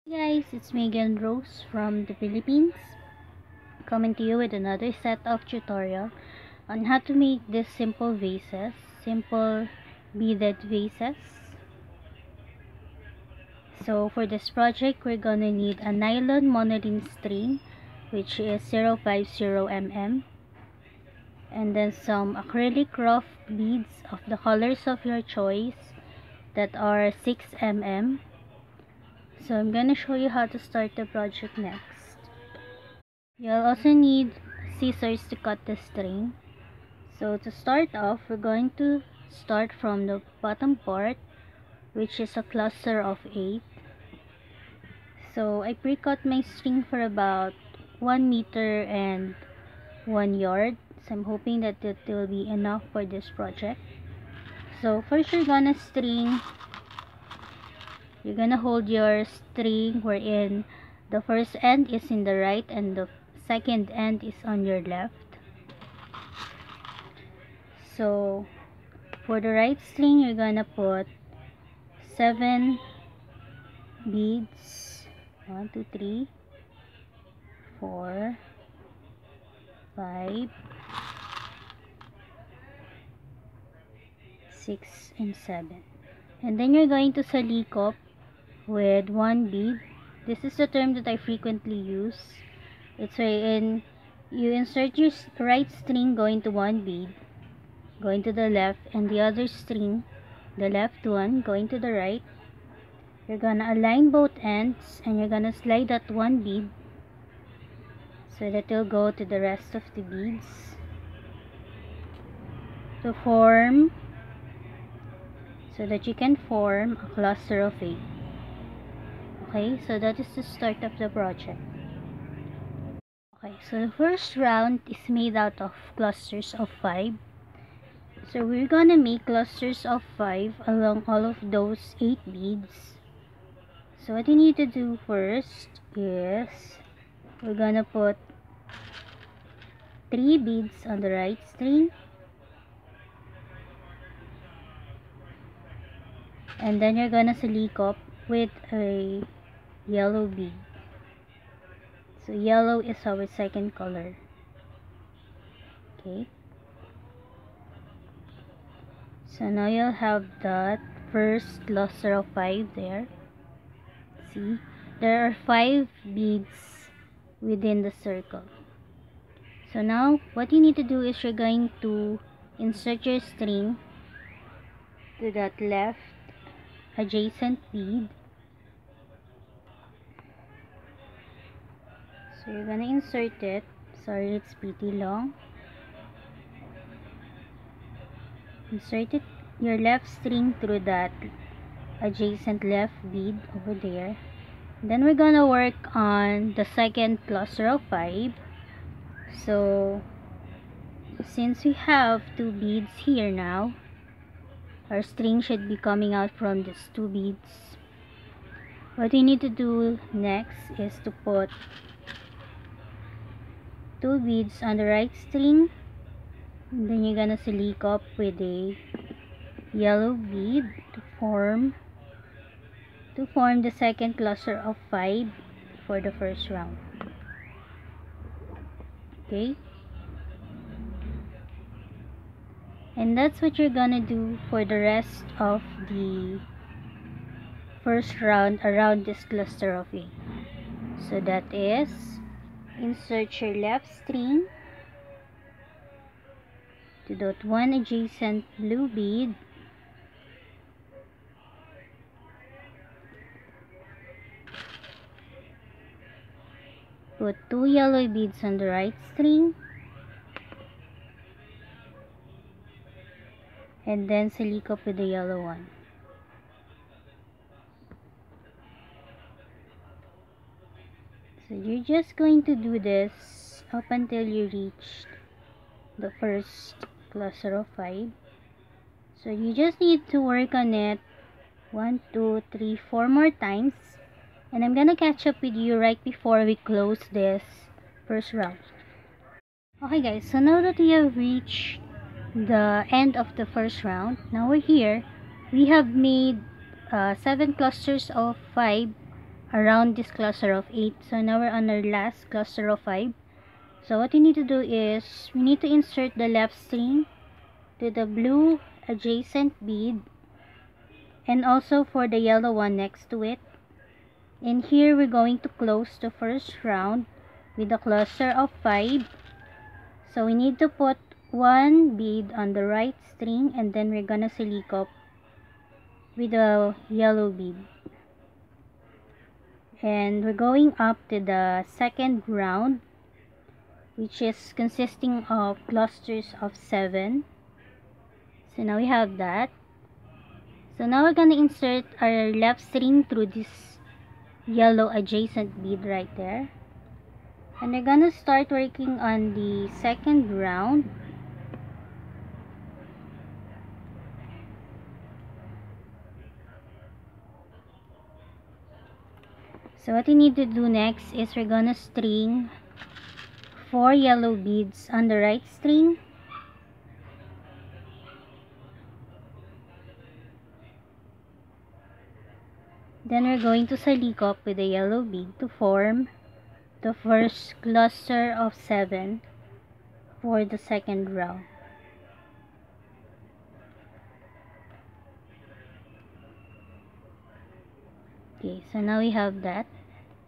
Hey guys, it's Megan Rose from the Philippines, coming to you with another set of tutorial on how to make these simple vases, simple beaded vases. So for this project, we're gonna need a nylon monoline string, which is 050 mm, and then some acrylic rough beads of the colors of your choice that are 6 mm. So I'm gonna show you how to start the project next. You'll also need scissors to cut the string. So to start off, we're going to start from the bottom part, which is a cluster of 8. So I pre-cut my string for about 1 meter and 1 yard. So I'm hoping that it will be enough for this project. So first you're gonna hold your string wherein the first end is in the right and the second end is on your left. So for the right string, you're gonna put 7 beads. 1, 2, 3, 4, 5, 6, and 7. And then you're going to salikop with 1 bead. This is the term that I frequently use. It's wherein you insert your right string going to 1 bead, going to the left, and the other string, the left one, going to the right. You're gonna align both ends and you're gonna slide that 1 bead so that it'll go to the rest of the beads to form, so that you can form a cluster of 8. Okay, so that is the start of the project. Okay, so the first round is made out of clusters of 5. So we're gonna make clusters of 5 along all of those 8 beads. So what you need to do first is we're gonna put 3 beads on the right string, and then you're gonna salikop with a yellow bead. So yellow is our second color. Okay, so now you'll have that first cluster of 5 there. See, there are 5 beads within the circle. So now what you need to do is you're going to insert your string to that left adjacent bead. So you're gonna insert it. Sorry, it's pretty long. Insert it, your left string, through that adjacent left bead over there. Then we're gonna work on the second cluster of 5. So since we have 2 beads here now, our string should be coming out from these 2 beads. What we need to do next is to put 2 beads on the right string, and then you're gonna salikop with a yellow bead to form the second cluster of 5 for the first round. Okay, and that's what you're gonna do for the rest of the first round around this cluster of 8. So that is, insert your left string to that 1 adjacent blue bead, put 2 yellow beads on the right string, and then salikop with the yellow one. So you're just going to do this up until you reach the first cluster of 5. So you just need to work on it 1, 2, 3, 4 more times, and I'm gonna catch up with you right before we close this first round. Okay guys, so now that we have reached the end of the first round, now we're here. We have made 7 clusters of 5 around this cluster of 8. So now we're on our last cluster of 5. So what we need to do is we need to insert the left string to the blue adjacent bead, and also for the yellow one next to it. And here we're going to close the first round with a cluster of 5. So we need to put one bead on the right string, and then we're gonna silicone with a yellow bead. And we're going up to the second round, which is consisting of clusters of 7. So now we have that. So now we're gonna insert our left string through this yellow adjacent bead right there, and we're gonna start working on the second round. So what we need to do next is we're gonna string 4 yellow beads on the right string, then we're going to silicone with the yellow bead to form the first cluster of 7 for the second round. Okay, so now we have that.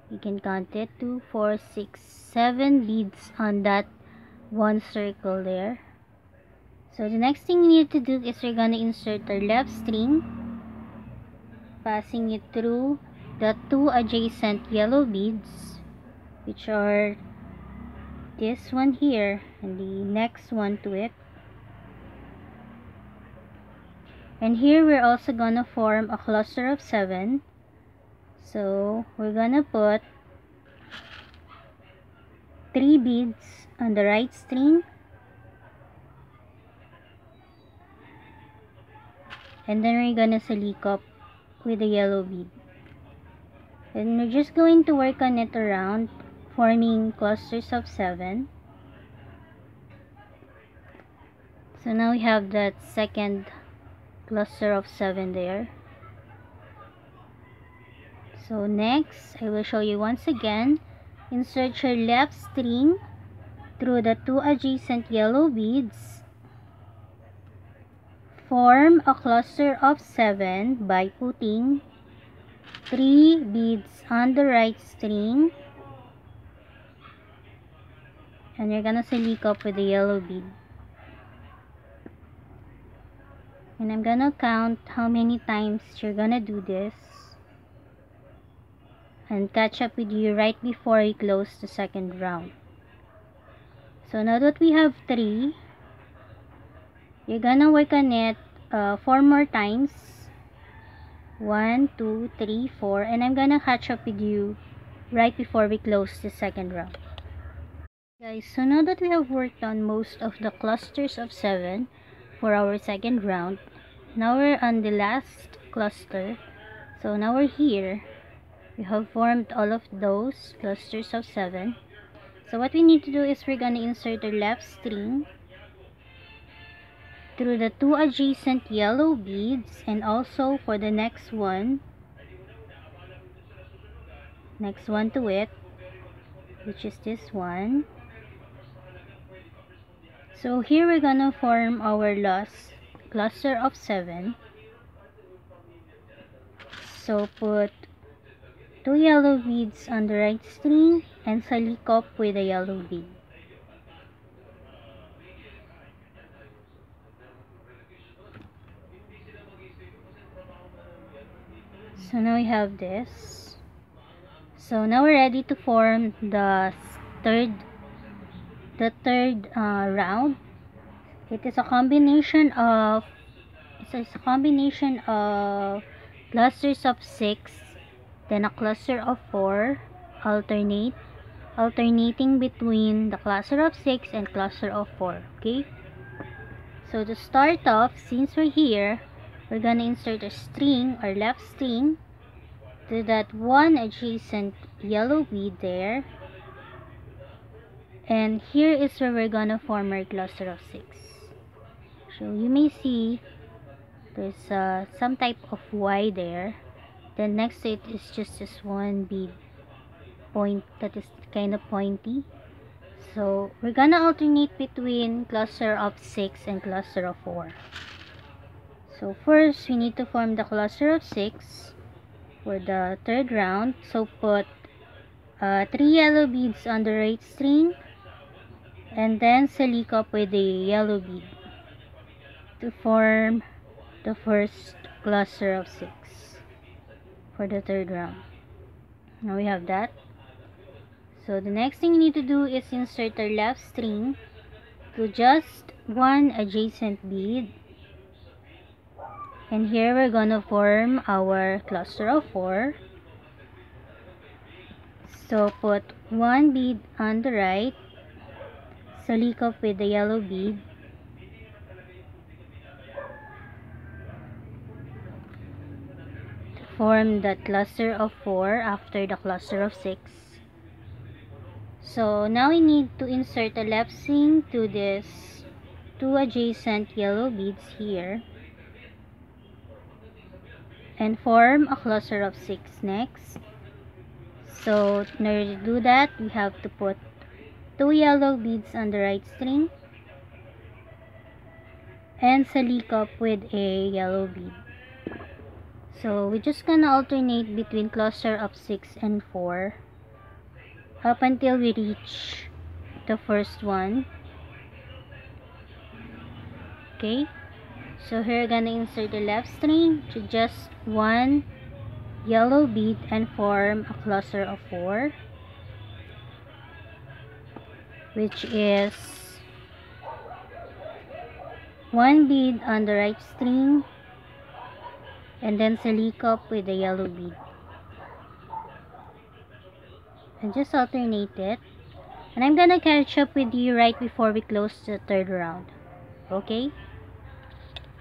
You can count it: 2, 4, 6, 7 beads on that one circle there. So the next thing we need to do is we're gonna insert our left string, passing it through the 2 adjacent yellow beads, which are this one here and the next one to it. And here we're also gonna form a cluster of 7. So we're gonna put 3 beads on the right string, and then we're gonna silicone with the yellow bead. And we're just going to work on it around, forming clusters of 7. So now we have that second cluster of 7 there. So next, I will show you once again. Insert your left string through the 2 adjacent yellow beads. Form a cluster of 7 by putting 3 beads on the right string, and you're gonna silicone with the yellow bead. And I'm gonna count how many times you're gonna do this and catch up with you right before we close the second round. So now that we have 3, you're gonna work on it 4 more times. 1, 2, 3, 4, and I'm gonna catch up with you right before we close the second round. Guys, so now that we have worked on most of the clusters of 7 for our second round, now we're on the last cluster. So now we're here. We have formed all of those clusters of 7. So what we need to do is we're gonna insert our left string through the 2 adjacent yellow beads, and also for the next one to it, which is this one. So here we're gonna form our last cluster of 7. So put 2 yellow beads on the right string and silicone with a yellow bead. So now we have this. So now we're ready to form the third round. It is a combination of clusters of 6, then a cluster of 4, alternating between the cluster of 6 and cluster of 4. Okay, so to start off, since we're here, we're gonna insert a string or left string to that one adjacent yellow bead there, and here is where we're gonna form our cluster of 6. So you may see there's some type of Y there. Then next to it is just this one bead point that is kind of pointy. So we're gonna alternate between cluster of 6 and cluster of 4. So first we need to form the cluster of 6 for the third round. So put 3 yellow beads on the right string and then salik up with a yellow bead to form the first cluster of 6 for the third round. Now we have that. So the next thing we need to do is insert our left string to just one adjacent bead, and here we're gonna form our cluster of 4. So put one bead on the right, salik up with the yellow bead, to form that cluster of 4 after the cluster of 6. So now we need to insert a left string to this 2 adjacent yellow beads here and form a cluster of 6 next. So in order to do that, we have to put 2 yellow beads on the right string and salik up with a yellow bead. So we're just gonna alternate between cluster of 6 and 4 up until we reach the first one. Okay, so here we're gonna insert the left string to just one yellow bead and form a cluster of 4, which is one bead on the right string and then salik up with the yellow bead and just alternate it. And I'm gonna catch up with you right before we close the third round. Okay?